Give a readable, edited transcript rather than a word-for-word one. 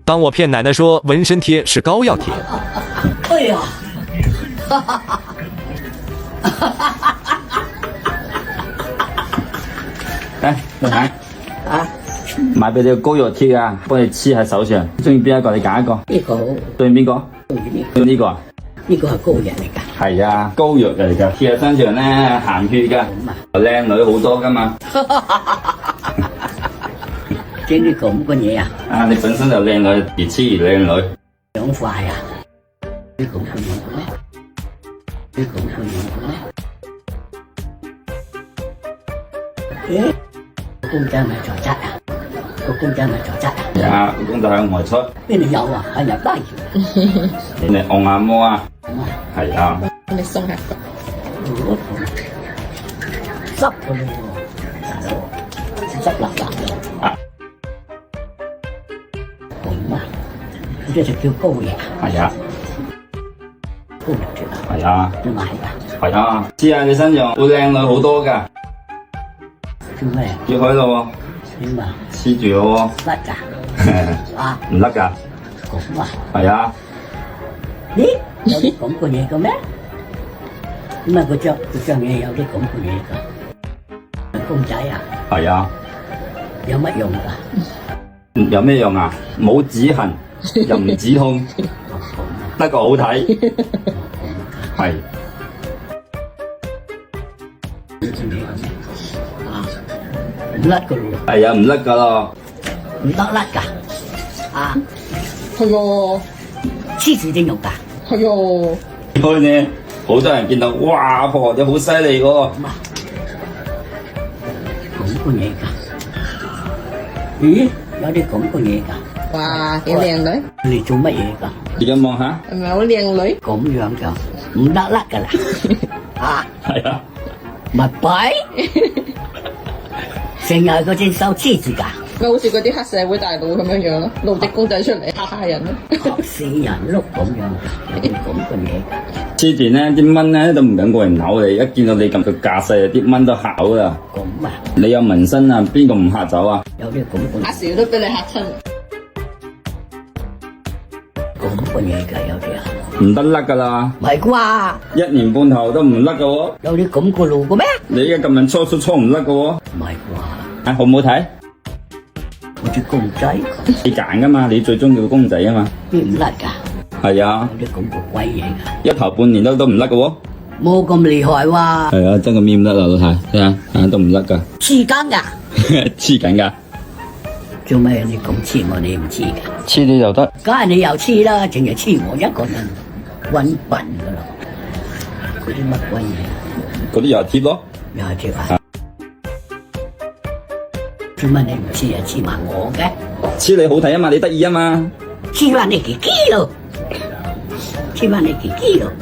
当我騙奶奶說紋身貼是膏藥貼，哎呀，哎，老太啊，買俾你個膏藥貼啊，幫你黐喺手上。中意邊一個？你揀一個。呢個好，中意邊個？中意呢中意呢個啊？呢個係膏藥嚟㗎。係啊，膏藥嚟㗎，貼喺身上咧鹹血㗎，靚女好多㗎嘛。整啲咁嘅嘢啊！啊，你本身就靚女，越黐越靚女。兩塊啊！呢咁嘅嘢嘅咩？呢咁嘅嘢嘅咩？誒，個公仔咪在質啊！個公仔咪在質啊！係啊，個公仔向外出。邊度有啊？係入低住。你按下摩啊？係啊。你鬆下腳。濕嘅嘞喎，濕立立嘅。啊。咁啊，呢隻就叫膏藥。係啊。膏藥貼啊！係啊。你買㗎？係啊。黐喺你身上會靚女好多㗎。做咩？要開咯點啊？喎，黐住咯甩㗎？喎。啊？唔甩㗎。咁啊？係啊。咦？有啲咁嘅嘢嘅咩？咁啊，嗰張嘢有啲咁嘅嘢㗎。公仔啊？係啊。有乜用㗎？有咩用啊？冇止痕，又唔止痛，得個好睇。係。唔甩㗎咯喎！係啊，唔甩㗎咯。唔得甩㗎？啊？係喎，黐住點用㗎？係喎。開呢，好多人見到，哇！阿婆你好犀利喎。咁啊？咁嘅嘢㗎？咦？有啲咁嘅嘢㗎？哇，幾靚女，你做乜嘢㗎？而家望下。係咪好靚女？咁樣就唔得甩㗎啦！啊？係啊。咪弊！成日嗰隻手黐住㗎，咪好似嗰啲黑社會大佬咁樣樣咯，露隻公仔出嚟嚇人咯。嚇死人碌咁樣㗎，有啲咁嘅嘢㗎。黐住咧，啲蚊咧都唔敢過嚟咬你，一見到你咁嘅架勢，啲蚊都嚇到啦。咁啊？你有紋身啊，邊個唔嚇走啊？有啲咁阿少都俾你嚇親。嘅嘢㗎，有啲啊。唔得甩㗎啦，唔係啩？一年半頭都唔甩㗎喎。有啲咁嘅路嘅咩？你而家咁樣搓唔甩㗎喎。唔係啩？啊，好唔好睇？好似公仔，你揀㗎嘛，你最中意個公仔啊嘛。邊唔甩㗎？係啊，有啲咁嘅鬼嘢㗎，一頭半年都唔甩㗎喎。冇咁厲害喎。係啊，真個面唔甩啦，老太，睇下，都唔甩㗎，黐緊㗎？黐緊㗎。做咩你咁黐我，你唔黐㗎？黐你就得。梗係你又黐啦，淨係黐我一個人，揾笨㗎啦！嗰啲乜鬼嘢？嗰啲又係貼咯。又係貼啊！做乜你唔黐啊？黐埋我嘅？黐你好睇啊嘛，你得意啊嘛。黐埋你幾咯？黐埋你幾咯？